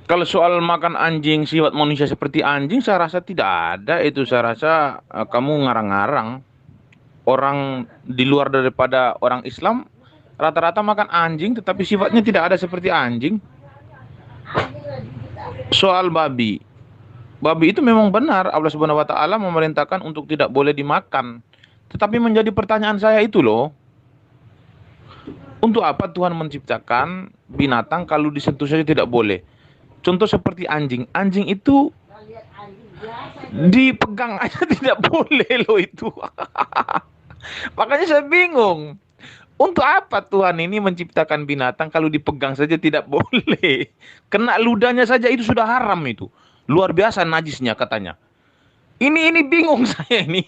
Kalau soal makan anjing, sifat manusia seperti anjing, saya rasa tidak ada itu. Saya rasa kamu ngarang-ngarang. Orang di luar daripada orang Islam rata-rata makan anjing, tetapi sifatnya tidak ada seperti anjing. Soal babi, babi itu memang benar Allah Subhanahu Wa Taala memerintahkan untuk tidak boleh dimakan. Tetapi menjadi pertanyaan saya itu loh, untuk apa Tuhan menciptakan binatang kalau disentuh saja tidak boleh? Contoh seperti anjing. Anjing itu dipegang aja tidak boleh loh itu. Makanya saya bingung. Untuk apa Tuhan ini menciptakan binatang kalau dipegang saja tidak boleh? Kena ludahnya saja itu sudah haram itu. Luar biasa najisnya katanya. Ini bingung saya ini.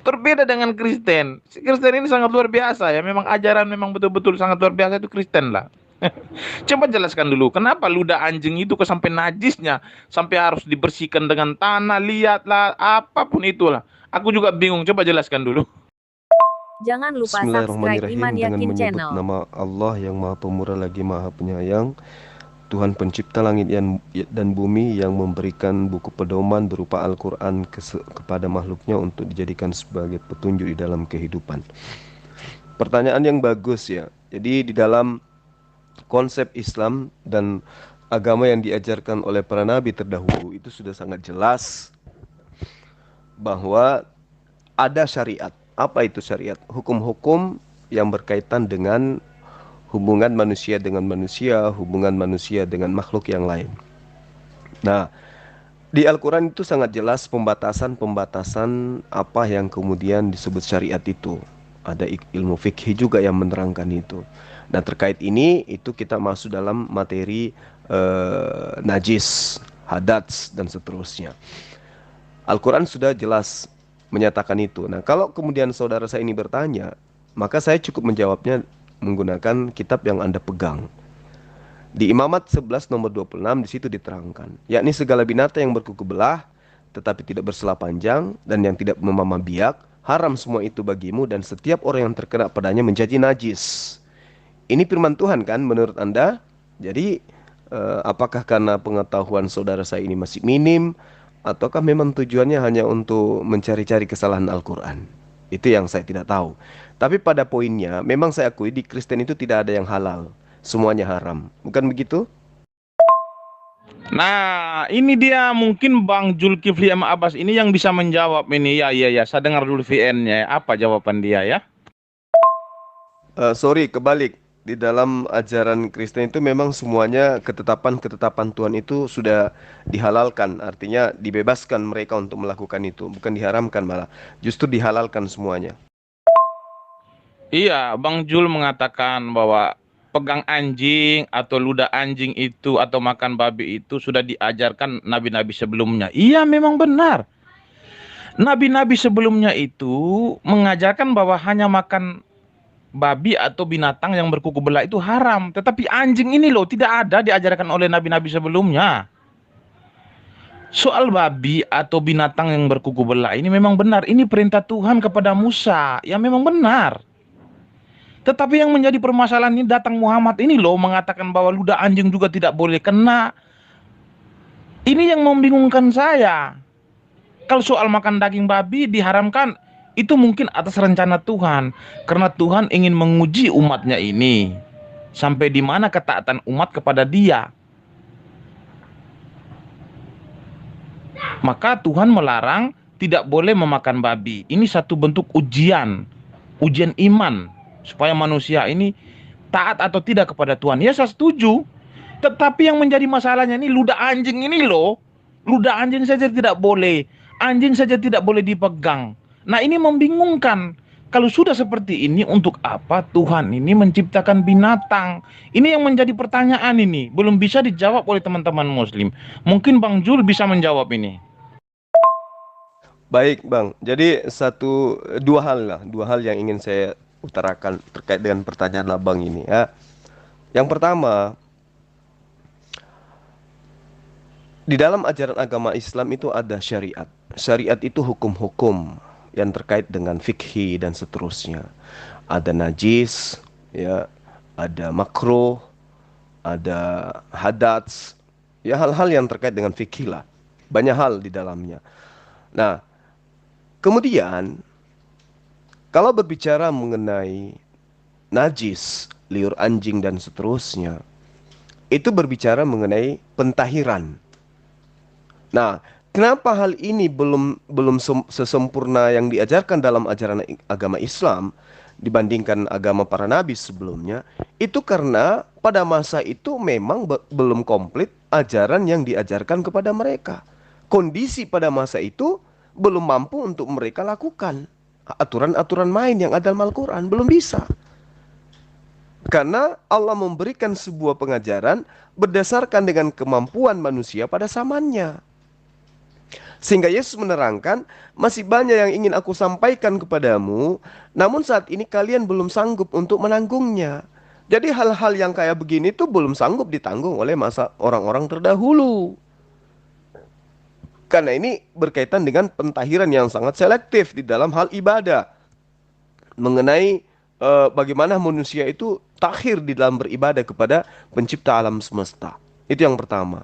Berbeda dengan Kristen. Kristen ini sangat luar biasa ya. Memang ajaran memang betul-betul sangat luar biasa itu Kristen lah. Coba jelaskan dulu, kenapa ludah anjing itu ke sampai najisnya, sampai harus dibersihkan dengan tanah, lihatlah, apapun itulah. Aku juga bingung, coba jelaskan dulu. Jangan lupa subscribe Bismillahirrahmanirrahim, Iman dengan Yakin menyebut Channel. nama Allah yang Maha Pemurah lagi Maha Penyayang, Tuhan pencipta langit dan bumi, yang memberikan buku pedoman berupa Al-Quran kepada makhluknya untuk dijadikan sebagai petunjuk di dalam kehidupan. Pertanyaan yang bagus ya. Jadi di dalam konsep Islam dan agama yang diajarkan oleh para nabi terdahulu itu sudah sangat jelas bahwa ada syariat. Apa itu syariat? Hukum-hukum yang berkaitan dengan hubungan manusia dengan manusia, hubungan manusia dengan makhluk yang lain. Nah, di Al-Quran itu sangat jelas pembatasan-pembatasan apa yang kemudian disebut syariat itu. Ada ilmu fikih juga yang menerangkan itu. Nah, terkait ini itu kita masuk dalam materi najis, hadats, dan seterusnya. Al-Quran sudah jelas menyatakan itu. Nah, kalau kemudian saudara saya ini bertanya, maka saya cukup menjawabnya menggunakan kitab yang Anda pegang. Di Imamat 11 nomor 26 di situ diterangkan, yakni segala binatang yang berkuku belah tetapi tidak bersela panjang dan yang tidak memamah biak, haram semua itu bagimu dan setiap orang yang terkena padanya menjadi najis. Ini firman Tuhan kan menurut Anda? Jadi apakah karena pengetahuan saudara saya ini masih minim, ataukah memang tujuannya hanya untuk mencari-cari kesalahan Al-Quran? Itu yang saya tidak tahu. Tapi pada poinnya, memang saya akui di Kristen itu tidak ada yang halal. Semuanya haram. Bukan begitu? Nah, ini dia mungkin Bang Zulkifli sama Abbas ini yang bisa menjawab ini. Ya, ya, ya. Saya dengar dulu VN-nya. Apa jawaban dia ya? Sorry, kebalik. Di dalam ajaran Kristen itu memang semuanya ketetapan-ketetapan Tuhan itu sudah dihalalkan. Artinya dibebaskan mereka untuk melakukan itu. Bukan diharamkan malah. Justru dihalalkan semuanya. Iya, Bang Jul mengatakan bahwa pegang anjing atau ludah anjing itu atau makan babi itu sudah diajarkan nabi-nabi sebelumnya. Iya, memang benar. Nabi-nabi sebelumnya itu mengajarkan bahwa hanya makan babi atau binatang yang berkuku belah itu haram. Tetapi anjing ini loh tidak ada diajarkan oleh nabi-nabi sebelumnya. Soal babi atau binatang yang berkuku belah ini memang benar. Ini perintah Tuhan kepada Musa. Ya memang benar. Tetapi yang menjadi permasalahan ini datang Muhammad ini loh mengatakan bahwa ludah anjing juga tidak boleh kena. Ini yang membingungkan saya. Kalau soal makan daging babi diharamkan, itu mungkin atas rencana Tuhan. Karena Tuhan ingin menguji umatnya ini. Sampai di mana ketaatan umat kepada dia. Maka Tuhan melarang tidak boleh memakan babi. Ini satu bentuk ujian. Ujian iman. Supaya manusia ini taat atau tidak kepada Tuhan. Ya saya setuju. Tetapi yang menjadi masalahnya ini ludah anjing ini loh. Ludah anjing saja tidak boleh. Anjing saja tidak boleh dipegang. Nah ini membingungkan. Kalau sudah seperti ini, untuk apa Tuhan ini menciptakan binatang? Ini yang menjadi pertanyaan ini. Belum bisa dijawab oleh teman-teman Muslim. Mungkin Bang Jul bisa menjawab ini. Baik, Bang. Jadi dua hal yang ingin saya utarakan terkait dengan pertanyaan Abang ini ya. Yang pertama, di dalam ajaran agama Islam itu ada syariat. Syariat itu hukum-hukum yang terkait dengan fikih dan seterusnya. Ada najis, ya, ada makruh, ada hadats, Ya, hal-hal yang terkait dengan fikih lah. Banyak hal di dalamnya. Nah, kemudian kalau berbicara mengenai najis, liur anjing dan seterusnya, itu berbicara mengenai pentahiran. Nah, kenapa hal ini belum sesempurna yang diajarkan dalam ajaran agama Islam dibandingkan agama para nabi sebelumnya? Itu karena pada masa itu memang belum komplit ajaran yang diajarkan kepada mereka. Kondisi pada masa itu belum mampu untuk mereka lakukan aturan-aturan main yang ada dalam Al-Quran, belum bisa. Karena Allah memberikan sebuah pengajaran berdasarkan dengan kemampuan manusia pada zamannya. Sehingga Yesus menerangkan, masih banyak yang ingin aku sampaikan kepadamu, namun saat ini kalian belum sanggup untuk menanggungnya. Jadi hal-hal yang kayak begini tuh belum sanggup ditanggung oleh masa orang-orang terdahulu. Karena ini berkaitan dengan pentahiran yang sangat selektif di dalam hal ibadah. Mengenai bagaimana manusia itu takhir di dalam beribadah kepada pencipta alam semesta. Itu yang pertama.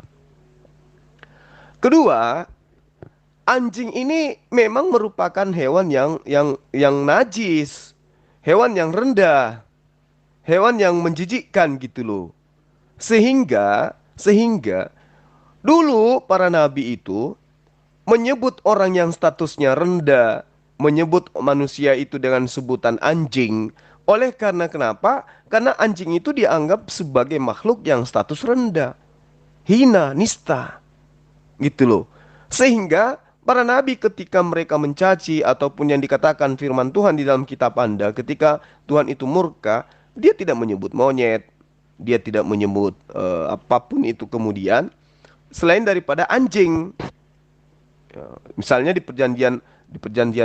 Kedua, anjing ini memang merupakan hewan yang najis, hewan yang rendah, hewan yang menjijikkan gitu loh. Sehingga dulu para nabi itu menyebut orang yang statusnya rendah, menyebut manusia itu dengan sebutan anjing. Oleh karena kenapa? Karena anjing itu dianggap sebagai makhluk yang status rendah, hina, nista, gitu loh. Sehingga para nabi ketika mereka mencaci ataupun yang dikatakan firman Tuhan di dalam kitab Anda, ketika Tuhan itu murka, dia tidak menyebut monyet, dia tidak menyebut apapun itu kemudian selain daripada anjing. Ya, misalnya di perjanjian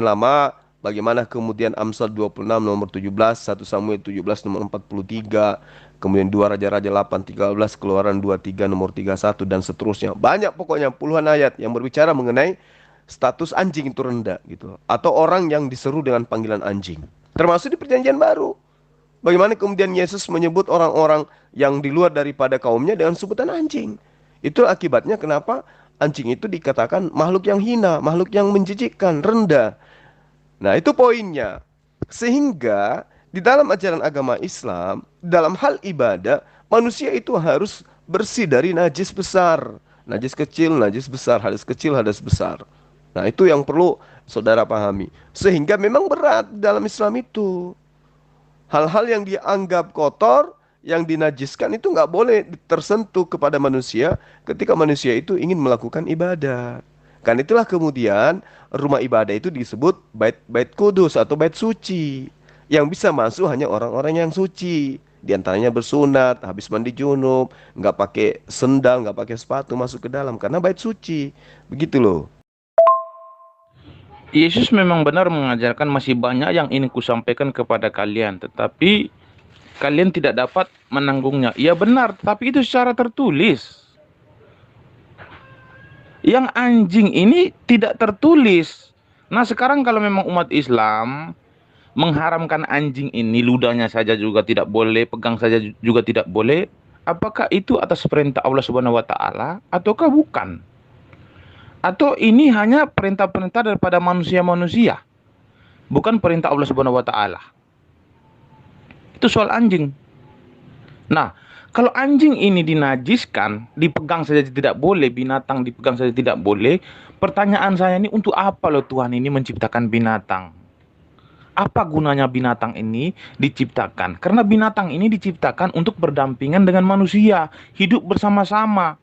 lama, bagaimana kemudian Amsal 26 nomor 17, 1 Samuel 17 nomor 43, kemudian 2 Raja-Raja 8 13, Keluaran 23 nomor 31 dan seterusnya. Banyak pokoknya puluhan ayat yang berbicara mengenai status anjing itu rendah gitu, atau orang yang diseru dengan panggilan anjing. Termasuk di perjanjian baru. Bagaimana kemudian Yesus menyebut orang-orang yang di luar daripada kaumnya dengan sebutan anjing. Itu akibatnya kenapa anjing itu dikatakan makhluk yang hina, makhluk yang menjijikkan, rendah. Nah, itu poinnya. Sehingga di dalam ajaran agama Islam, dalam hal ibadah, manusia itu harus bersih dari najis besar. Najis kecil, najis besar, hadas kecil, hadas besar. Nah, itu yang perlu saudara pahami. Sehingga memang berat dalam Islam itu. Hal-hal yang dianggap kotor, yang dinajiskan itu nggak boleh tersentuh kepada manusia ketika manusia itu ingin melakukan ibadah. Kan itulah kemudian rumah ibadah itu disebut bait kudus atau bait suci. Yang bisa masuk hanya orang-orang yang suci. Di antaranya bersunat, habis mandi junub, nggak pakai sendal, nggak pakai sepatu masuk ke dalam karena bait suci. Begitu loh. Yesus memang benar mengajarkan masih banyak yang ingin kusampaikan kepada kalian, tetapi kalian tidak dapat menanggungnya. Ya benar, tapi itu secara tertulis. Yang anjing ini tidak tertulis. Nah, sekarang kalau memang umat Islam mengharamkan anjing ini, ludahnya saja juga tidak boleh, pegang saja juga tidak boleh, apakah itu atas perintah Allah Subhanahu wa taala ataukah bukan? Atau ini hanya perintah-perintah daripada manusia-manusia, bukan perintah Allah Subhanahu wa taala? Itu soal anjing. Nah, kalau anjing ini dinajiskan, dipegang saja tidak boleh, binatang dipegang saja tidak boleh, pertanyaan saya ini, untuk apa loh Tuhan ini menciptakan binatang? Apa gunanya binatang ini diciptakan? Karena binatang ini diciptakan untuk berdampingan dengan manusia, hidup bersama-sama.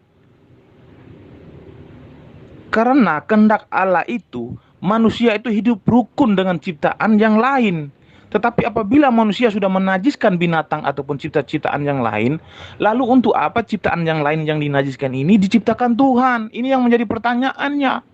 Karena kehendak Allah itu, manusia itu hidup rukun dengan ciptaan yang lain. Tetapi apabila manusia sudah menajiskan binatang ataupun cipta-ciptaan yang lain, lalu untuk apa ciptaan yang lain yang dinajiskan ini diciptakan Tuhan? Ini yang menjadi pertanyaannya.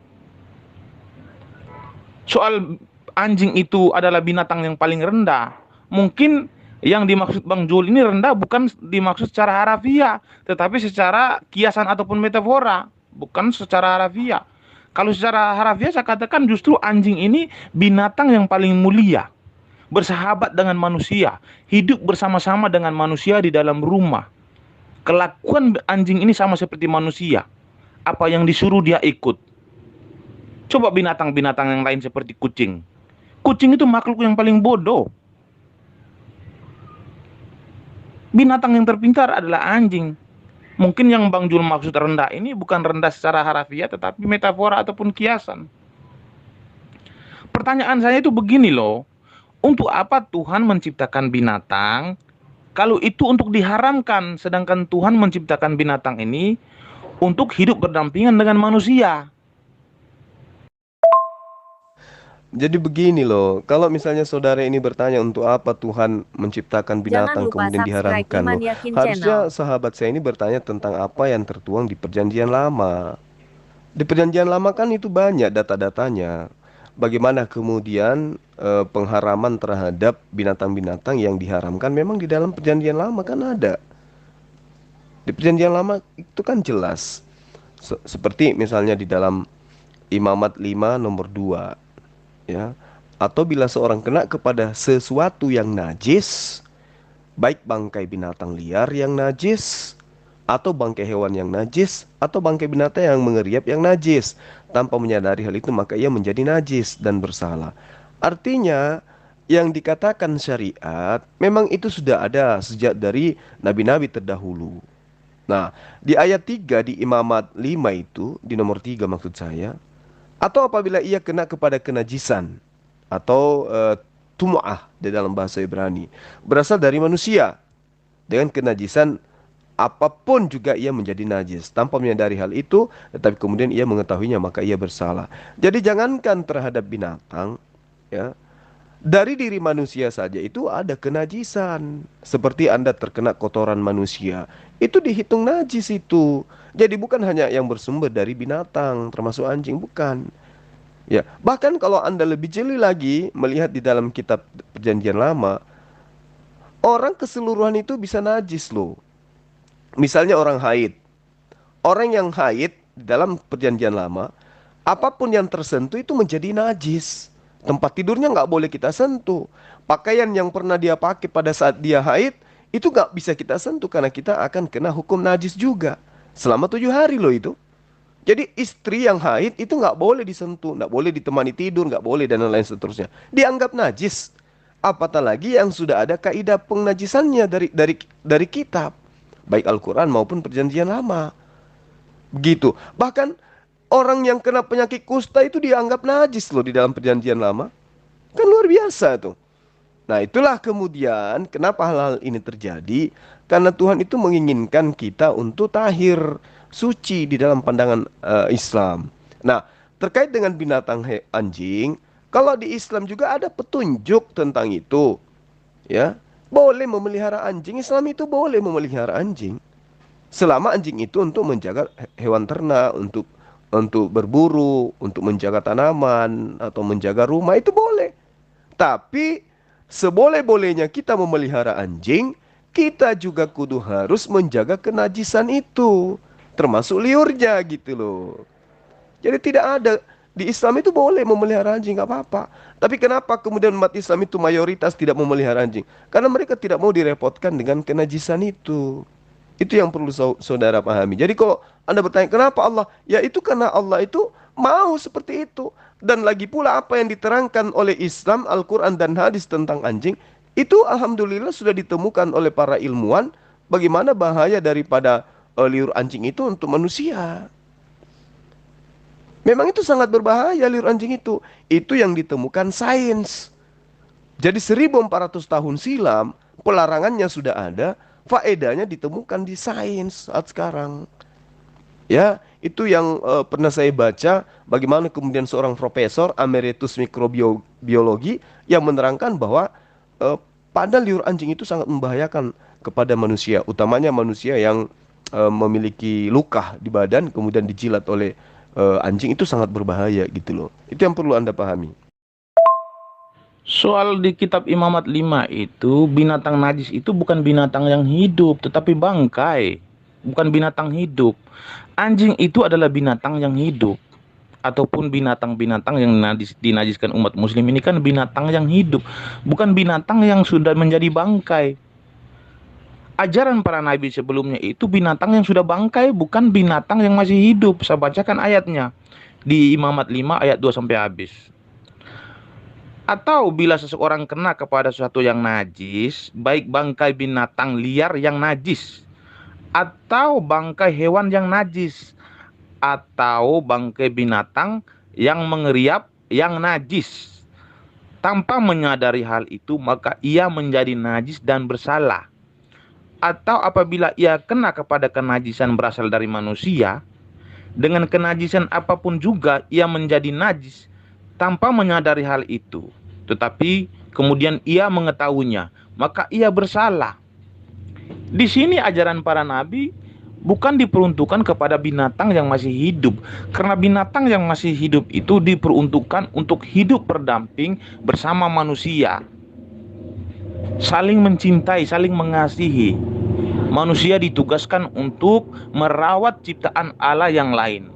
Soal anjing itu adalah binatang yang paling rendah. Mungkin yang dimaksud Bang Jul ini rendah bukan dimaksud secara harafiah, tetapi secara kiasan ataupun metafora, bukan secara harafiah. Kalau secara harafiah saya katakan justru anjing ini binatang yang paling mulia, bersahabat dengan manusia, hidup bersama-sama dengan manusia di dalam rumah. Kelakuan anjing ini sama seperti manusia. Apa yang disuruh dia ikut. Coba binatang-binatang yang lain seperti kucing. Kucing itu makhluk yang paling bodoh. Binatang yang terpintar adalah anjing. Mungkin yang Bang Jul maksud rendah ini bukan rendah secara harafiah, tetapi metafora ataupun kiasan. Pertanyaan saya itu begini loh. Untuk apa Tuhan menciptakan binatang kalau itu untuk diharamkan, sedangkan Tuhan menciptakan binatang ini untuk hidup berdampingan dengan manusia? Jadi begini loh, kalau misalnya saudara ini bertanya untuk apa Tuhan menciptakan Jangan binatang lupa kemudian subscribe diharamkan Iman loh. Yakin Harusnya Channel. sahabat saya ini bertanya tentang apa yang tertuang di Perjanjian Lama. Di Perjanjian Lama kan itu banyak data-datanya. Bagaimana kemudian pengharaman terhadap binatang-binatang yang diharamkan memang di dalam Perjanjian Lama kan ada. Di Perjanjian Lama itu kan jelas. Seperti misalnya di dalam Imamat 5 nomor 2, ya. Atau bila seorang kena kepada sesuatu yang najis, baik bangkai binatang liar yang najis, atau bangkai hewan yang najis, atau bangkai binatang yang mengeriap yang najis, tanpa menyadari hal itu maka ia menjadi najis dan bersalah. Artinya yang dikatakan syariat memang itu sudah ada sejak dari nabi-nabi terdahulu. Nah, di ayat 3 di Imamat 5 itu, di nomor 3 maksud saya, atau apabila ia kena kepada kenajisan atau tum'ah di dalam bahasa Ibrani, berasal dari manusia dengan kenajisan apapun juga ia menjadi najis tanpa menyadari hal itu, tetapi kemudian ia mengetahuinya maka ia bersalah. Jadi jangankan terhadap binatang, ya, dari diri manusia saja itu ada kenajisan. Seperti Anda terkena kotoran manusia, itu dihitung najis itu. Jadi bukan hanya yang bersumber dari binatang, termasuk anjing, bukan. Ya, bahkan kalau Anda lebih jeli lagi melihat di dalam kitab Perjanjian Lama, orang keseluruhan itu bisa najis loh. Misalnya orang haid. Orang yang haid di dalam Perjanjian Lama, apapun yang tersentuh itu menjadi najis. Tempat tidurnya nggak boleh kita sentuh. Pakaian yang pernah dia pakai pada saat dia haid, itu nggak bisa kita sentuh karena kita akan kena hukum najis juga. Selama 7 hari loh itu. Jadi istri yang haid itu nggak boleh disentuh, nggak boleh ditemani tidur, nggak boleh dan lain-lain seterusnya. Dianggap najis. Apatah lagi yang sudah ada kaidah pennajisannya dari kitab, baik Al-Quran maupun Perjanjian Lama. Begitu. Bahkan orang yang kena penyakit kusta itu dianggap najis loh di dalam Perjanjian Lama. Kan luar biasa tuh. Nah, itulah kemudian kenapa hal-hal ini terjadi. Karena Tuhan itu menginginkan kita untuk tahir, suci di dalam pandangan Islam. Nah, terkait dengan binatang anjing, kalau di Islam juga ada petunjuk tentang itu. Ya, boleh memelihara anjing. Islam itu boleh memelihara anjing. Selama anjing itu untuk menjaga hewan ternak, untuk berburu, untuk menjaga tanaman atau menjaga rumah itu boleh. Tapi seboleh-bolehnya kita memelihara anjing, kita juga kudu harus menjaga kenajisan itu, termasuk liurnya gitu loh. Jadi tidak ada di Islam itu boleh memelihara anjing, nggak apa-apa. Tapi kenapa kemudian umat Islam itu mayoritas tidak memelihara anjing? Karena mereka tidak mau direpotkan dengan kenajisan itu. Itu yang perlu saudara pahami. Jadi kalau Anda bertanya kenapa Allah? Ya itu karena Allah itu mau seperti itu. Dan lagi pula apa yang diterangkan oleh Islam, Al-Quran dan hadis tentang anjing, itu alhamdulillah sudah ditemukan oleh para ilmuwan bagaimana bahaya daripada liur anjing itu untuk manusia. Memang itu sangat berbahaya liur anjing itu. Itu yang ditemukan sains. Jadi 1400 tahun silam pelarangannya sudah ada, faedahnya ditemukan di sains saat sekarang. Ya, itu yang pernah saya baca bagaimana kemudian seorang profesor emeritus mikrobiologi yang menerangkan bahwa pada liur anjing itu sangat membahayakan kepada manusia, utamanya manusia yang memiliki luka di badan kemudian dijilat oleh anjing itu sangat berbahaya gitu loh. Itu yang perlu Anda pahami. Soal di kitab Imamat 5 itu, binatang najis itu bukan binatang yang hidup, tetapi bangkai. Bukan binatang hidup. Anjing itu adalah binatang yang hidup. Ataupun binatang-binatang yang dinajiskan umat muslim ini kan binatang yang hidup. Bukan binatang yang sudah menjadi bangkai. Ajaran para nabi sebelumnya itu binatang yang sudah bangkai, bukan binatang yang masih hidup. Saya bacakan ayatnya di Imamat 5 ayat 2 sampai habis. Atau bila seseorang kena kepada sesuatu yang najis, baik bangkai binatang liar yang najis, atau bangkai hewan yang najis, atau bangkai binatang yang mengeriap yang najis, tanpa menyadari hal itu, maka ia menjadi najis dan bersalah. Atau apabila ia kena kepada kenajisan berasal dari manusia, dengan kenajisan apapun juga ia menjadi najis tanpa menyadari hal itu, tetapi kemudian ia mengetahuinya, maka ia bersalah. Di sini ajaran para nabi bukan diperuntukkan kepada binatang yang masih hidup, karena binatang yang masih hidup itu diperuntukkan untuk hidup berdamping bersama manusia, saling mencintai, saling mengasihi. Manusia ditugaskan untuk merawat ciptaan Allah yang lain,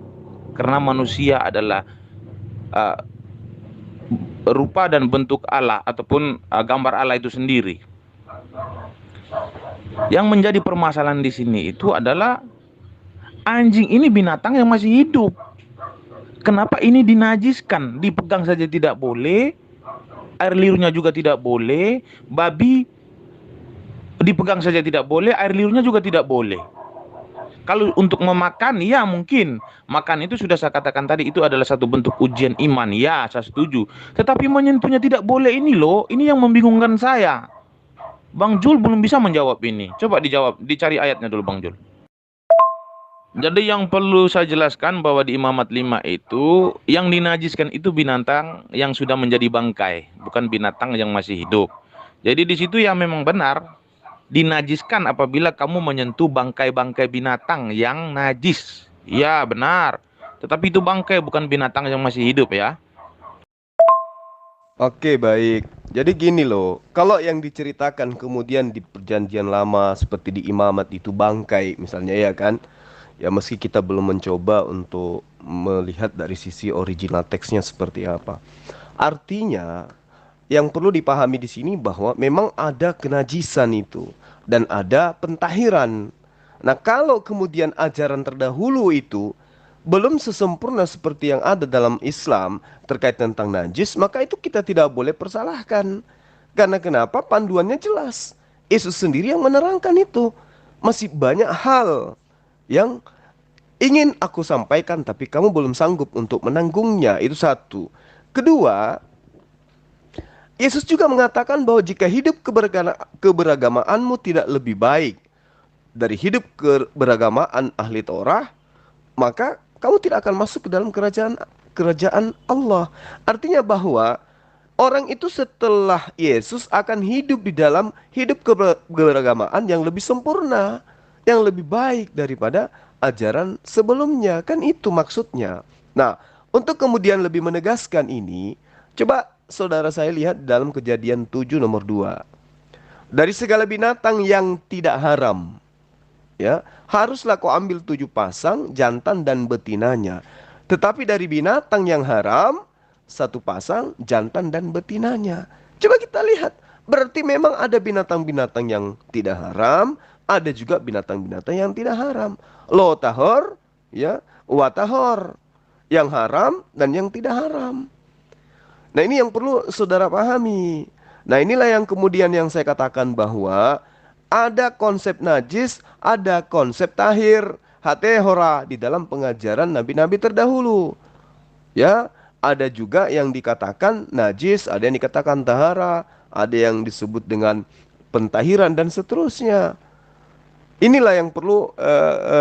karena manusia adalah rupa dan bentuk Allah ataupun gambar Allah itu sendiri. Yang menjadi permasalahan di sini itu adalah anjing ini binatang yang masih hidup. Kenapa ini dinajiskan? Dipegang saja tidak boleh, air liurnya juga tidak boleh, babi dipegang saja tidak boleh, air liurnya juga tidak boleh. Kalau untuk memakan, ya mungkin. Makan itu sudah saya katakan tadi, itu adalah satu bentuk ujian iman. Ya, saya setuju. Tetapi menyentuhnya tidak boleh ini loh. Ini yang membingungkan saya. Bang Jul belum bisa menjawab ini. Coba dijawab, dicari ayatnya dulu Bang Jul. Jadi yang perlu saya jelaskan bahwa di Imamat 5 itu, yang dinajiskan itu binatang yang sudah menjadi bangkai, bukan binatang yang masih hidup. Jadi di situ ya memang benar, dinajiskan apabila kamu menyentuh bangkai-bangkai binatang yang najis. Ya benar. Tetapi itu bangkai, bukan binatang yang masih hidup ya. Oke, baik. Jadi gini loh, kalau yang diceritakan kemudian di perjanjian lama seperti di Imamat itu bangkai misalnya ya kan. Ya meski kita belum mencoba untuk melihat dari sisi original teksnya seperti apa. Artinya yang perlu dipahami di sini bahwa memang ada kenajisan itu dan ada pentahiran. Nah, kalau kemudian ajaran terdahulu itu belum sesempurna seperti yang ada dalam Islam terkait tentang najis, maka itu kita tidak boleh persalahkan. Karena kenapa? Panduannya jelas. Yesus sendiri yang menerangkan itu. Masih banyak hal yang ingin aku sampaikan tapi kamu belum sanggup untuk menanggungnya. Itu satu. Kedua, Yesus juga mengatakan bahwa jika hidup keberagamaanmu tidak lebih baik dari hidup keberagamaan ahli Torah, maka kamu tidak akan masuk ke dalam kerajaan Allah. Artinya bahwa orang itu setelah Yesus akan hidup di dalam hidup keberagamaan yang lebih sempurna, yang lebih baik daripada ajaran sebelumnya. Kan itu maksudnya. Nah, untuk kemudian lebih menegaskan ini, coba saudara saya lihat dalam Kejadian 7 nomor 2. Dari segala binatang yang tidak haram, ya, haruslah kau ambil 7 pasang jantan dan betinanya. Tetapi dari binatang yang haram, 1 pasang jantan dan betinanya. Coba kita lihat, berarti memang ada binatang-binatang yang tidak haram, ada juga binatang-binatang yang tidak haram. Lo tahor, ya, wa tahor, yang haram dan yang tidak haram. Nah, ini yang perlu saudara pahami. Nah, inilah yang kemudian yang saya katakan bahwa ada konsep najis, ada konsep tahir, hatehora di dalam pengajaran nabi-nabi terdahulu. Ya, ada juga yang dikatakan najis, ada yang dikatakan tahara, ada yang disebut dengan pentahiran dan seterusnya. Inilah yang perlu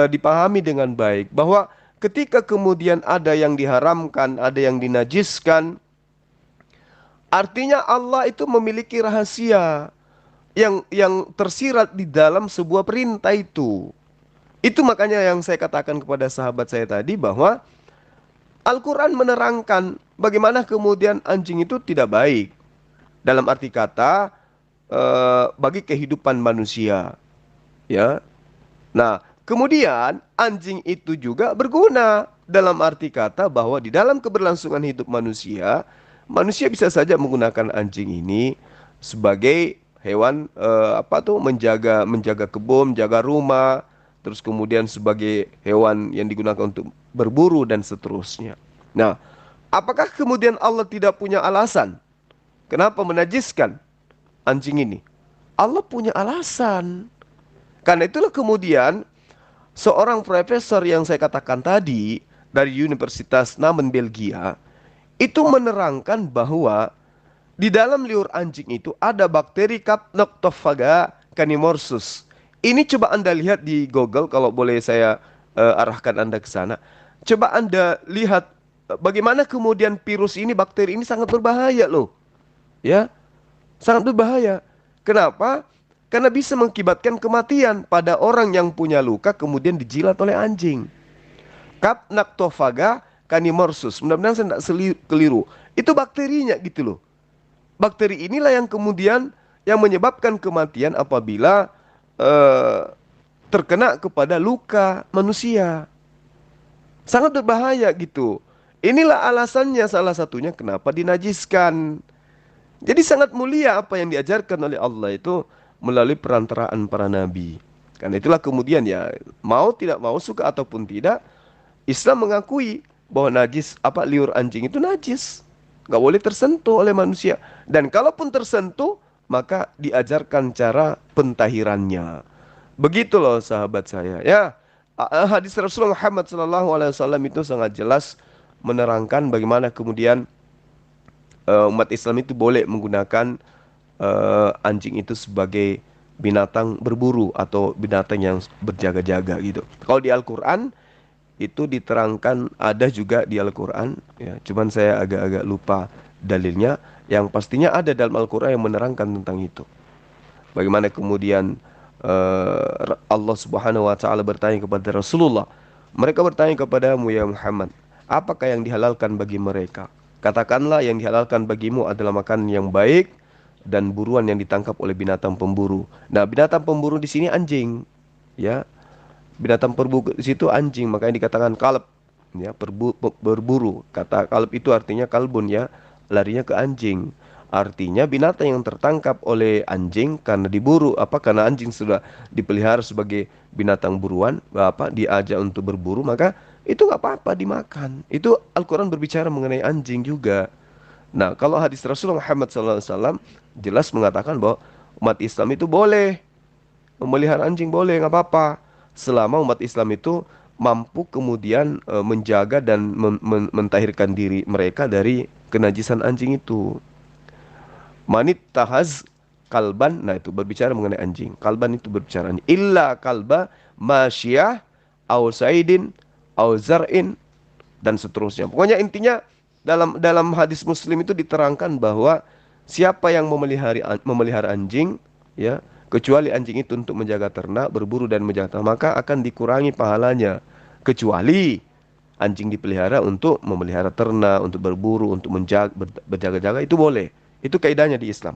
dipahami dengan baik, bahwa ketika kemudian ada yang diharamkan, ada yang dinajiskan, artinya Allah itu memiliki rahasia yang tersirat di dalam sebuah perintah itu. Itu makanya yang saya katakan kepada sahabat saya tadi bahwa Al-Quran menerangkan bagaimana kemudian anjing itu tidak baik. Dalam arti kata bagi kehidupan manusia. Ya. Nah, kemudian anjing itu juga berguna dalam arti kata bahwa di dalam keberlangsungan hidup manusia, manusia bisa saja menggunakan anjing ini sebagai hewan menjaga kebun, menjaga rumah, terus kemudian sebagai hewan yang digunakan untuk berburu dan seterusnya. Nah, apakah kemudian Allah tidak punya alasan kenapa menajiskan anjing ini? Allah punya alasan. Karena itulah kemudian seorang profesor yang saya katakan tadi dari Universitas Namen Belgia itu menerangkan bahwa di dalam liur anjing itu ada bakteri Capnoctophaga canimorsus. Ini coba Anda lihat di Google kalau boleh saya arahkan Anda ke sana. Coba Anda lihat bagaimana kemudian virus ini, bakteri ini sangat berbahaya loh. Ya, sangat berbahaya. Kenapa? Karena bisa mengakibatkan kematian pada orang yang punya luka kemudian dijilat oleh anjing. Capnoctophaga canimorsus. Mudah-mudahan saya tidak keliru. Itu bakterinya gitu loh. Bakteri inilah yang kemudian yang menyebabkan kematian apabila terkena kepada luka manusia. Sangat berbahaya gitu. Inilah alasannya salah satunya kenapa dinajiskan. Jadi sangat mulia apa yang diajarkan oleh Allah itu melalui perantaraan para nabi. Karena itulah kemudian ya mau tidak mau suka ataupun tidak Islam mengakui bahwa liur anjing itu najis. Nggak boleh tersentuh oleh manusia. Dan kalaupun tersentuh maka diajarkan cara pentahirannya. Begitu loh sahabat saya ya. Hadis Rasulullah Muhammad SAW itu sangat jelas menerangkan bagaimana kemudian umat Islam itu boleh menggunakan anjing itu sebagai binatang berburu atau binatang yang berjaga-jaga gitu. Kalau di Al-Quran itu diterangkan, ada juga di Al-Quran ya, cuman saya agak-agak lupa dalilnya. Yang pastinya ada dalam Al-Quran yang menerangkan tentang itu. Bagaimana kemudian Allah Subhanahu wa taala bertanya kepada Rasulullah. Mereka bertanya kepadamu ya Muhammad, apakah yang dihalalkan bagi mereka? Katakanlah yang dihalalkan bagimu adalah makanan yang baik dan buruan yang ditangkap oleh binatang pemburu. Nah, binatang pemburu di sini anjing, ya. Binatang pemburu di situ anjing, makanya dikatakan kalb, ya, berburu. Kata kalb itu artinya kalbun, ya, larinya ke anjing. Artinya binatang yang tertangkap oleh anjing karena diburu, karena anjing sudah dipelihara sebagai binatang buruan, diajak untuk berburu, maka itu nggak apa-apa dimakan. Itu Al-Quran berbicara mengenai anjing juga. Nah, kalau hadis Rasulullah Muhammad SAW jelas mengatakan bahwa umat Islam itu boleh memelihara anjing, boleh, nggak apa-apa, selama umat Islam itu mampu kemudian menjaga dan mentahirkan diri mereka dari kenajisan anjing itu. Manit tahaz kalban, nah itu berbicara mengenai anjing. Kalban itu berbicara anjing. Illa kalba masyiyah au saidin au zar'in dan seterusnya. Pokoknya intinya dalam hadis Muslim itu diterangkan bahwa siapa yang memelihara anjing, ya, kecuali anjing itu untuk menjaga ternak, berburu dan menjaga ternak, maka akan dikurangi pahalanya. Kecuali anjing dipelihara untuk memelihara ternak, untuk berburu, untuk berjaga-jaga, itu boleh. Itu kaidahnya di Islam.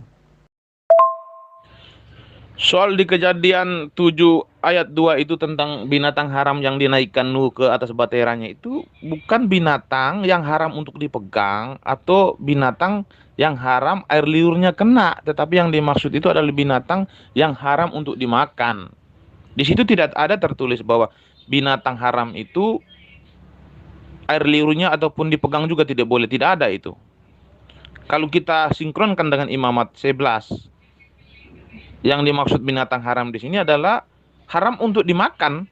Soal di Kejadian 7 ayat 2 itu tentang binatang haram yang dinaikkan Nuh ke atas baterainya, itu bukan binatang yang haram untuk dipegang atau binatang yang haram air liurnya kena, tetapi yang dimaksud itu adalah binatang yang haram untuk dimakan. Di situ tidak ada tertulis bahwa binatang haram itu air liurnya ataupun dipegang juga tidak boleh, tidak ada itu. Kalau kita sinkronkan dengan Imamat 11, yang dimaksud binatang haram di sini adalah haram untuk dimakan.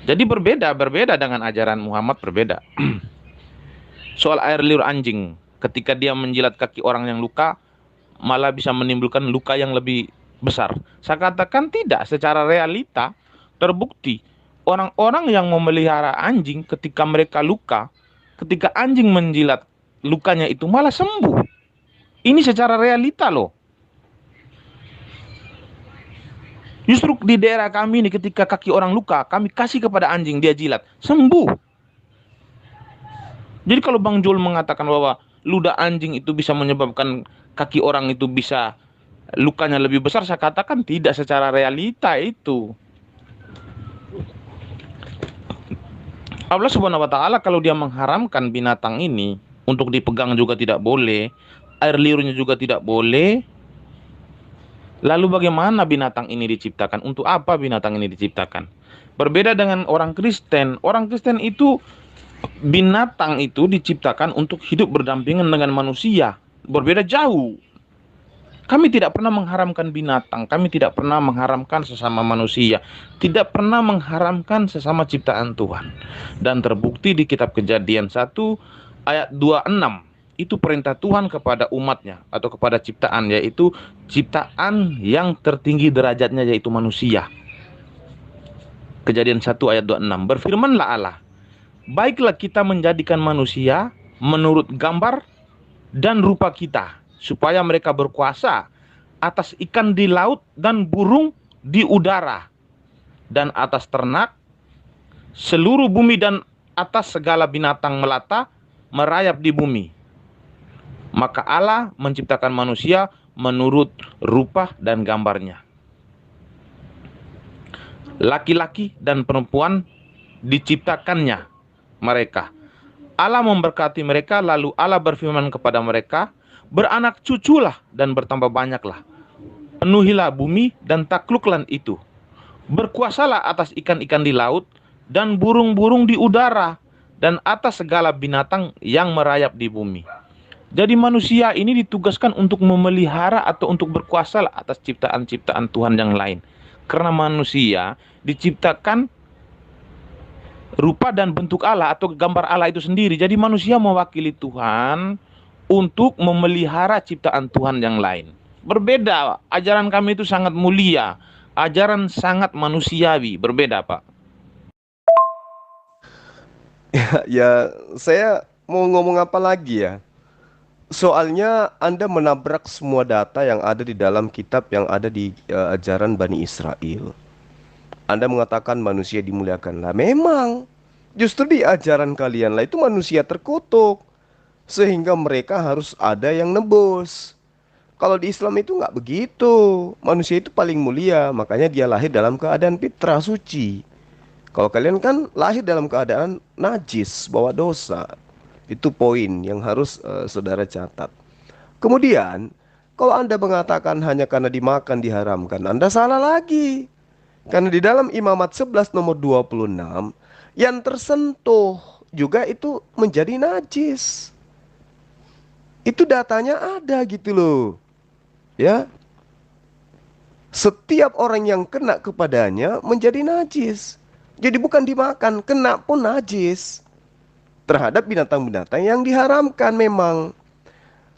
Jadi berbeda dengan ajaran Muhammad, berbeda. Soal air liur anjing, ketika dia menjilat kaki orang yang luka, malah bisa menimbulkan luka yang lebih besar. Saya katakan tidak, secara realita terbukti orang-orang yang memelihara anjing ketika mereka luka, ketika anjing menjilat lukanya itu malah sembuh. Ini secara realita loh. Justru di daerah kami ini ketika kaki orang luka, kami kasih kepada anjing, dia jilat, sembuh. Jadi kalau Bang Jul mengatakan bahwa ludah anjing itu bisa menyebabkan kaki orang itu bisa lukanya lebih besar, saya katakan tidak, secara realita itu. Allah Subhanahu wa taala kalau dia mengharamkan binatang ini untuk dipegang juga tidak boleh, air liurnya juga tidak boleh. Lalu bagaimana binatang ini diciptakan? Untuk apa binatang ini diciptakan? Berbeda dengan orang Kristen. Orang Kristen itu, binatang itu diciptakan untuk hidup berdampingan dengan manusia. Berbeda jauh. Kami tidak pernah mengharamkan binatang, kami tidak pernah mengharamkan sesama manusia, tidak pernah mengharamkan sesama ciptaan Tuhan. Dan terbukti di kitab Kejadian 1 ayat 26, itu perintah Tuhan kepada umatnya atau kepada ciptaan, yaitu ciptaan yang tertinggi derajatnya, yaitu manusia. Kejadian 1 ayat 26, berfirmanlah Allah, baiklah kita menjadikan manusia menurut gambar dan rupa kita, supaya mereka berkuasa atas ikan di laut dan burung di udara, dan atas ternak, seluruh bumi, dan atas segala binatang melata merayap di bumi. Maka Allah menciptakan manusia menurut rupa dan gambarnya. Laki-laki dan perempuan diciptakannya mereka. Allah memberkati mereka, lalu Allah berfirman kepada mereka, beranak cuculah dan bertambah banyaklah. Penuhilah bumi dan takluklah itu. Berkuasalah atas ikan-ikan di laut dan burung-burung di udara dan atas segala binatang yang merayap di bumi. Jadi manusia ini ditugaskan untuk memelihara atau untuk berkuasa atas ciptaan-ciptaan Tuhan yang lain. Karena manusia diciptakan rupa dan bentuk Allah atau gambar Allah itu sendiri. Jadi manusia mewakili Tuhan untuk memelihara ciptaan Tuhan yang lain. Berbeda, ajaran kami itu sangat mulia, ajaran sangat manusiawi, berbeda Pak. Ya, saya mau ngomong apa lagi ya? Soalnya Anda menabrak semua data yang ada di dalam kitab yang ada di ajaran Bani Israel. Anda mengatakan manusia dimuliakan. Lah memang, justru di ajaran kalian lah itu manusia terkutuk. Sehingga mereka harus ada yang nebus. Kalau di Islam itu nggak begitu. Manusia itu paling mulia, makanya dia lahir dalam keadaan fitrah suci. Kalau kalian kan lahir dalam keadaan najis, bawa dosa. Itu poin yang harus saudara catat. Kemudian, kalau Anda mengatakan hanya karena dimakan diharamkan, Anda salah lagi. Karena di dalam Imamat 11 nomor 26, yang tersentuh juga itu menjadi najis. Itu datanya ada gitu loh. Ya. Setiap orang yang kena kepadanya menjadi najis. Jadi bukan dimakan, kena pun najis. Terhadap binatang-binatang yang diharamkan memang.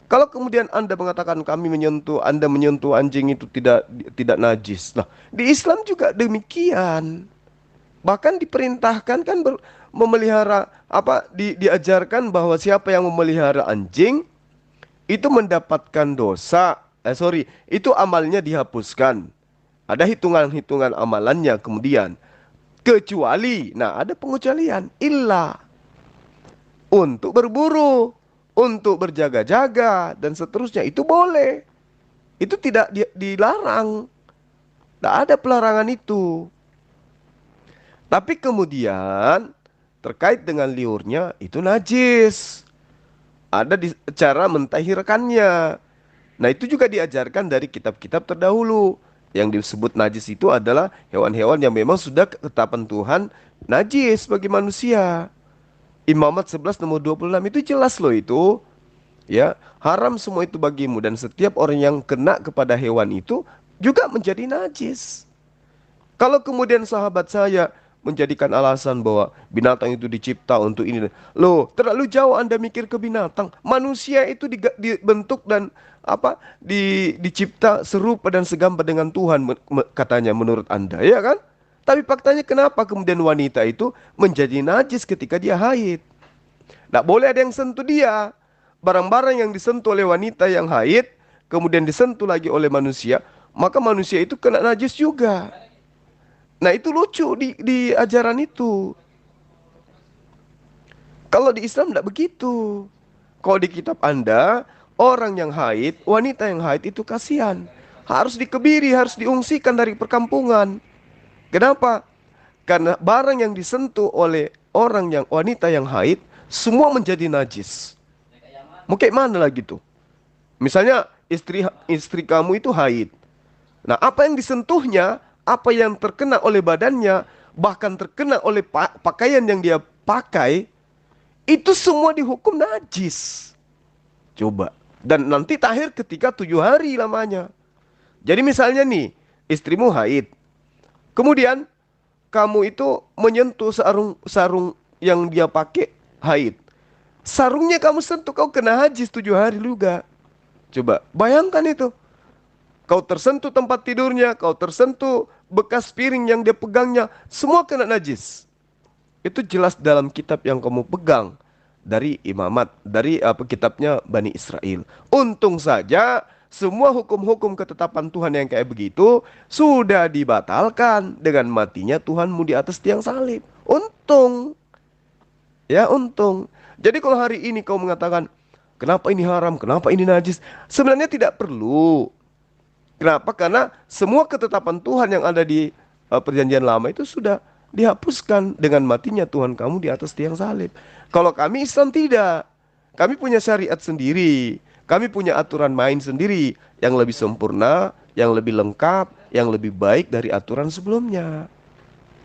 Kalau kemudian Anda mengatakan Anda menyentuh anjing itu tidak najis. Nah, di Islam juga demikian. Bahkan diperintahkan kan memelihara diajarkan bahwa siapa yang memelihara anjing itu mendapatkan dosa. Itu amalnya dihapuskan. Ada hitungan-hitungan amalannya kemudian. Kecuali, ada pengecualian, illa untuk berburu, untuk berjaga-jaga dan seterusnya itu boleh. Itu tidak dilarang. Tidak ada pelarangan itu. Tapi kemudian terkait dengan liurnya itu najis. Ada cara mentahirkannya. Nah, itu juga diajarkan dari kitab-kitab terdahulu. Yang disebut najis itu adalah hewan-hewan yang memang sudah ketetapan Tuhan najis bagi manusia. Imamat 11 nomor 26 itu jelas loh itu. Ya, haram semua itu bagimu dan setiap orang yang kena kepada hewan itu juga menjadi najis. Kalau kemudian sahabat saya menjadikan alasan bahwa binatang itu dicipta untuk ini. Loh, terlalu jauh Anda mikir ke binatang. Manusia itu dibentuk dan dicipta serupa dan segambar dengan Tuhan katanya menurut Anda, ya kan? Tapi faktanya kenapa kemudian wanita itu menjadi najis ketika dia haid? Tidak boleh ada yang sentuh dia. Barang-barang yang disentuh oleh wanita yang haid, kemudian disentuh lagi oleh manusia, maka manusia itu kena najis juga. Nah, itu lucu di ajaran itu. Kalau di Islam tidak begitu. Kalau di kitab Anda, orang yang haid, wanita yang haid itu kasihan. Harus dikebiri, harus diungsikan dari perkampungan. Kenapa? Karena barang yang disentuh oleh wanita yang haid, semua menjadi najis. Mau kayak mana lagi tuh? Misalnya istri kamu itu haid. Nah, apa yang disentuhnya, apa yang terkena oleh badannya, bahkan terkena oleh pakaian yang dia pakai, itu semua dihukum najis. Coba. Dan nanti tahir ketika 7 hari lamanya. Jadi misalnya nih, istrimu haid. Kemudian kamu itu menyentuh sarung yang dia pakai haid. Sarungnya kamu sentuh, kau kena najis 7 hari juga. Coba bayangkan itu. Kau tersentuh tempat tidurnya, kau tersentuh bekas piring yang dia pegangnya, semua kena najis. Itu jelas dalam kitab yang kamu pegang dari imamat, dari kitabnya Bani Israel. Untung saja semua hukum-hukum ketetapan Tuhan yang kayak begitu sudah dibatalkan dengan matinya Tuhanmu di atas tiang salib. Untung. Ya, untung. Jadi kalau hari ini kau mengatakan, kenapa ini haram, kenapa ini najis? Sebenarnya tidak perlu. Kenapa? Karena semua ketetapan Tuhan yang ada di perjanjian lama itu sudah dihapuskan dengan matinya Tuhan kamu di atas tiang salib. Kalau kami Islam tidak. Kami punya syariat sendiri. Kami punya aturan main sendiri yang lebih sempurna, yang lebih lengkap, yang lebih baik dari aturan sebelumnya.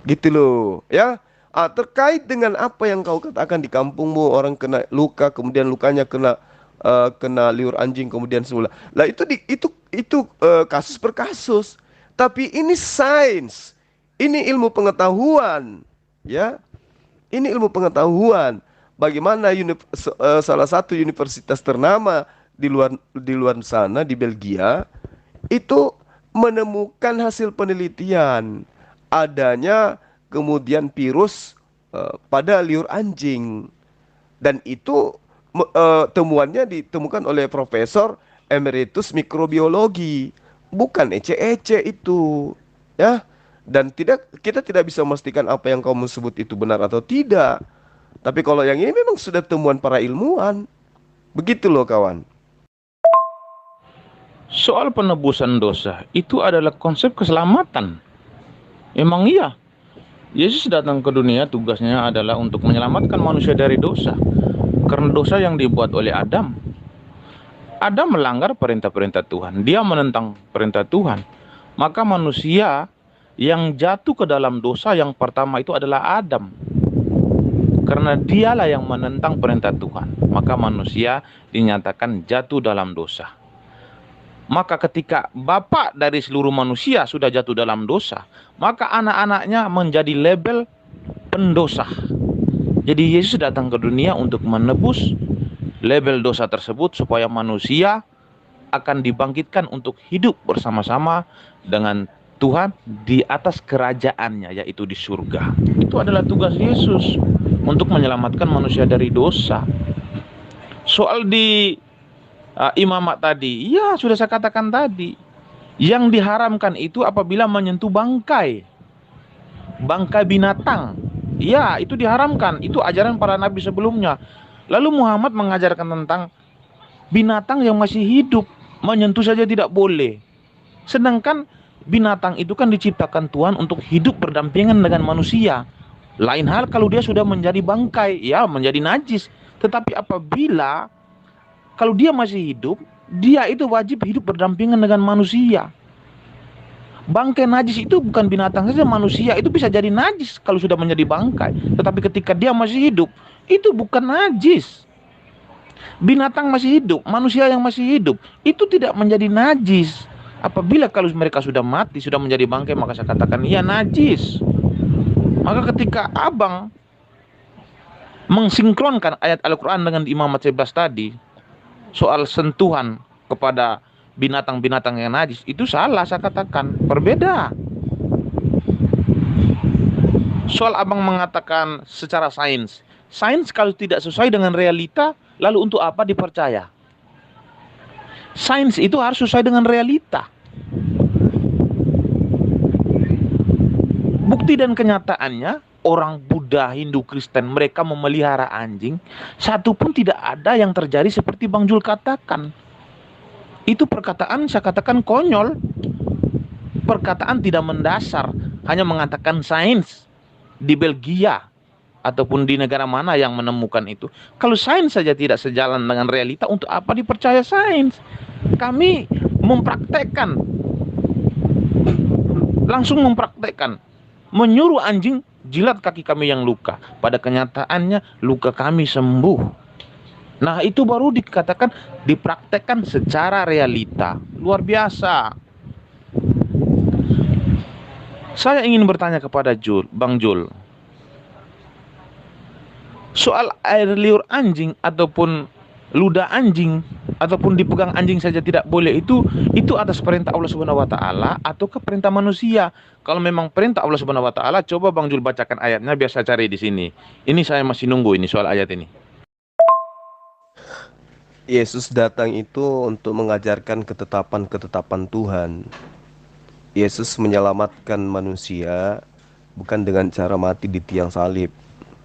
Gitu loh, ya. Terkait dengan apa yang kau katakan di kampungmu, orang kena luka, kemudian lukanya kena liur anjing, kemudian semula. Lah itu kasus per kasus. Tapi ini sains, ini ilmu pengetahuan, ya. Ini ilmu pengetahuan. Bagaimana salah satu universitas ternama di luar sana di Belgia itu menemukan hasil penelitian adanya kemudian virus pada liur anjing, dan itu temuannya ditemukan oleh Profesor Emeritus Mikrobiologi, bukan ece-ece itu, ya. Dan kita tidak bisa memastikan apa yang kamu sebut itu benar atau tidak. Tapi kalau yang ini memang sudah temuan para ilmuwan, begitu loh kawan. Soal penebusan dosa itu adalah konsep keselamatan. Emang iya, Yesus datang ke dunia tugasnya adalah untuk menyelamatkan manusia dari dosa. Karena dosa yang dibuat oleh Adam. Adam melanggar perintah-perintah Tuhan. Dia menentang perintah Tuhan. Maka manusia yang jatuh ke dalam dosa yang pertama itu adalah Adam. Karena dialah yang menentang perintah Tuhan. Maka manusia dinyatakan jatuh dalam dosa. Maka ketika bapak dari seluruh manusia sudah jatuh dalam dosa, maka anak-anaknya menjadi label pendosa. Jadi Yesus datang ke dunia untuk menebus label dosa tersebut supaya manusia akan dibangkitkan untuk hidup bersama-sama dengan Tuhan di atas kerajaannya, yaitu di surga. Itu adalah tugas Yesus untuk menyelamatkan manusia dari dosa. Soal di imamat tadi, ya sudah saya katakan tadi, yang diharamkan itu apabila menyentuh bangkai binatang, ya itu diharamkan. Itu ajaran para nabi sebelumnya. Lalu Muhammad mengajarkan tentang binatang yang masih hidup, menyentuh saja tidak boleh. Sedangkan binatang itu kan diciptakan Tuhan untuk hidup berdampingan dengan manusia. Lain hal kalau dia sudah menjadi bangkai, ya menjadi najis. Tetapi apabila kalau dia masih hidup, dia itu wajib hidup berdampingan dengan manusia. Bangkai najis itu bukan binatang saja, manusia itu bisa jadi najis kalau sudah menjadi bangkai. Tetapi ketika dia masih hidup, itu bukan najis. Binatang masih hidup, manusia yang masih hidup, itu tidak menjadi najis. Apabila kalau mereka sudah mati, sudah menjadi bangkai, maka saya katakan iya najis. Maka ketika abang mensinkronkan ayat Al-Quran dengan imamat 11 tadi, soal sentuhan kepada binatang-binatang yang najis, itu salah saya katakan, berbeda. Soal abang mengatakan secara sains kalau tidak sesuai dengan realita, lalu untuk apa dipercaya? Sains itu harus sesuai dengan realita. Bukti dan kenyataannya, orang Buddha, Hindu, Kristen, mereka memelihara anjing, satu pun tidak ada yang terjadi seperti Bang Jul katakan. Itu perkataan saya katakan konyol, perkataan tidak mendasar, hanya mengatakan sains di Belgia. ataupun di negara mana yang menemukan itu. Kalau sains saja tidak sejalan dengan realita, untuk apa dipercaya sains? Kami mempraktekkan, langsung mempraktekkan, menyuruh anjing jilat kaki kami yang luka. Pada kenyataannya luka kami sembuh. Nah, itu baru dikatakan dipraktekkan secara realita. Luar biasa. Saya ingin bertanya kepada Bang Jul. Soal air liur anjing ataupun ludah anjing ataupun dipegang anjing saja tidak boleh, itu atas perintah Allah Subhanahu wa taala atau ke perintah manusia? Kalau memang perintah Allah Subhanahu wa taala, coba Bang Jul bacakan ayatnya biar saya cari di sini. Ini saya masih nunggu ini soal ayat ini. Yesus datang itu untuk mengajarkan ketetapan-ketetapan Tuhan. Yesus menyelamatkan manusia bukan dengan cara mati di tiang salib,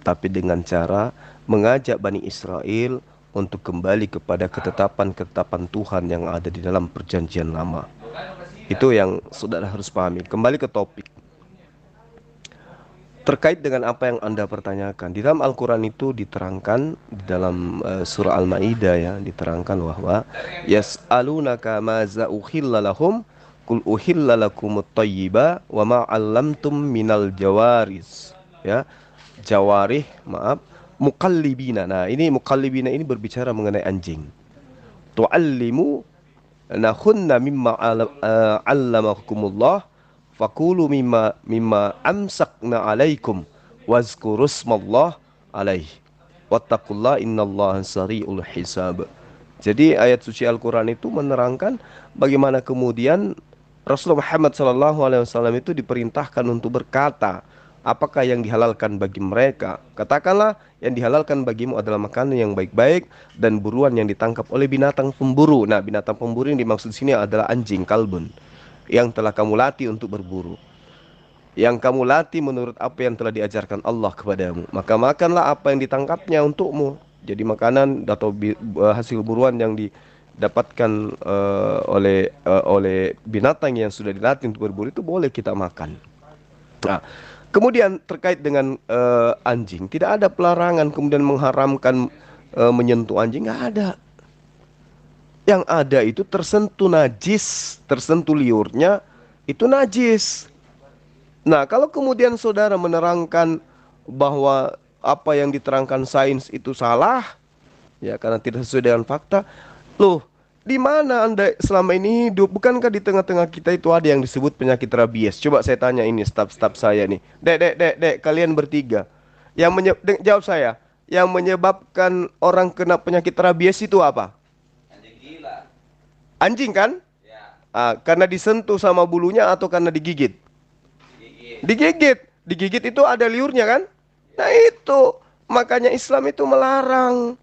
tapi dengan cara mengajak Bani Israel untuk kembali kepada ketetapan-ketetapan Tuhan yang ada di dalam perjanjian lama. Itu yang saudara harus pahami. Kembali ke topik. Terkait dengan apa yang Anda pertanyakan, di dalam Al-Quran itu diterangkan, di dalam surah Al-Ma'idah ya, diterangkan bahwa yas'alunaka maza uhilla lahum kul uhilla lakumut thayyiba wa ma 'allamtum minal jawaris, ya, jawarih, maaf, muqallibina. Nah, ini muqallibina ini berbicara mengenai anjing. Tu'allimu nahunna mimma 'allamakumullah fakulu mimma amsakna alaikum wazkurusmallah alaih wattaqullah innallaha sari'ul hisab. Jadi ayat suci Al-Quran itu menerangkan bagaimana kemudian Rasulullah Muhammad SAW itu diperintahkan untuk berkata, apakah yang dihalalkan bagi mereka? Katakanlah, yang dihalalkan bagimu adalah makanan yang baik-baik dan buruan yang ditangkap oleh binatang pemburu. Nah, binatang pemburu yang dimaksud sini adalah anjing, kalbun, yang telah kamu latih untuk berburu, yang kamu latih menurut apa yang telah diajarkan Allah kepadamu. Maka makanlah apa yang ditangkapnya untukmu. Jadi makanan atau hasil buruan yang didapatkan oleh binatang yang sudah dilatih untuk berburu itu boleh kita makan. Nah, kemudian terkait dengan anjing, tidak ada pelarangan kemudian mengharamkan menyentuh anjing, nggak ada. Yang ada itu tersentuh najis, tersentuh liurnya itu najis. Nah, kalau kemudian saudara menerangkan bahwa apa yang diterangkan sains itu salah, ya karena tidak sesuai dengan fakta, loh, di mana Anda selama ini hidup? Bukankah di tengah-tengah kita itu ada yang disebut penyakit rabies? Coba saya tanya ini staf-staf saya nih. Dek, kalian bertiga. Jawab saya. Yang menyebabkan orang kena penyakit rabies itu apa? Anjing kan? Ya. Karena disentuh sama bulunya atau karena digigit? Digigit itu ada liurnya kan? Nah itu, makanya Islam itu melarang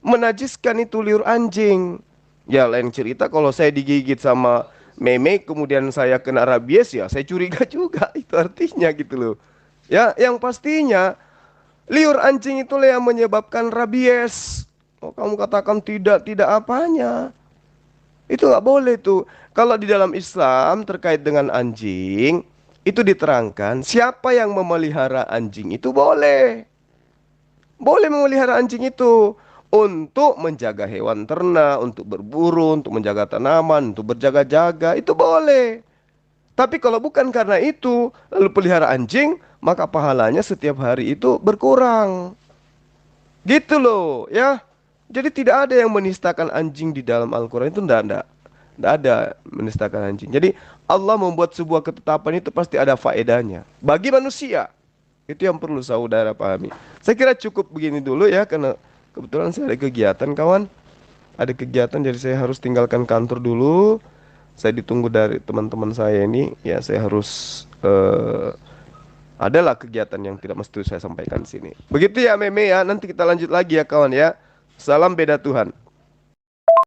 menajiskan itu liur anjing. Ya lain cerita kalau saya digigit sama meme kemudian saya kena rabies, ya saya curiga juga, itu artinya gitu loh. Ya, yang pastinya liur anjing itulah yang menyebabkan rabies. Oh, kamu katakan tidak apanya? Itu nggak boleh tuh. Kalau di dalam Islam terkait dengan anjing, itu diterangkan siapa yang memelihara anjing itu boleh. Boleh memelihara anjing itu untuk menjaga hewan ternak, untuk berburu, untuk menjaga tanaman, untuk berjaga-jaga, itu boleh. Tapi kalau bukan karena itu, lalu pelihara anjing, maka pahalanya setiap hari itu berkurang. Gitu loh, ya. Jadi tidak ada yang menistakan anjing di dalam Al-Quran itu, tidak ada menistakan anjing. Jadi Allah membuat sebuah ketetapan itu pasti ada faedahnya bagi manusia. Itu yang perlu saudara pahami. Saya kira cukup begini dulu ya, karena kebetulan saya ada kegiatan kawan. Ada kegiatan jadi saya harus tinggalkan kantor dulu. Saya ditunggu dari teman-teman saya ini. Ya saya harus adalah kegiatan yang tidak mesti saya sampaikan di sini. Begitu ya Meme ya, nanti kita lanjut lagi ya kawan ya. Salam beda Tuhan.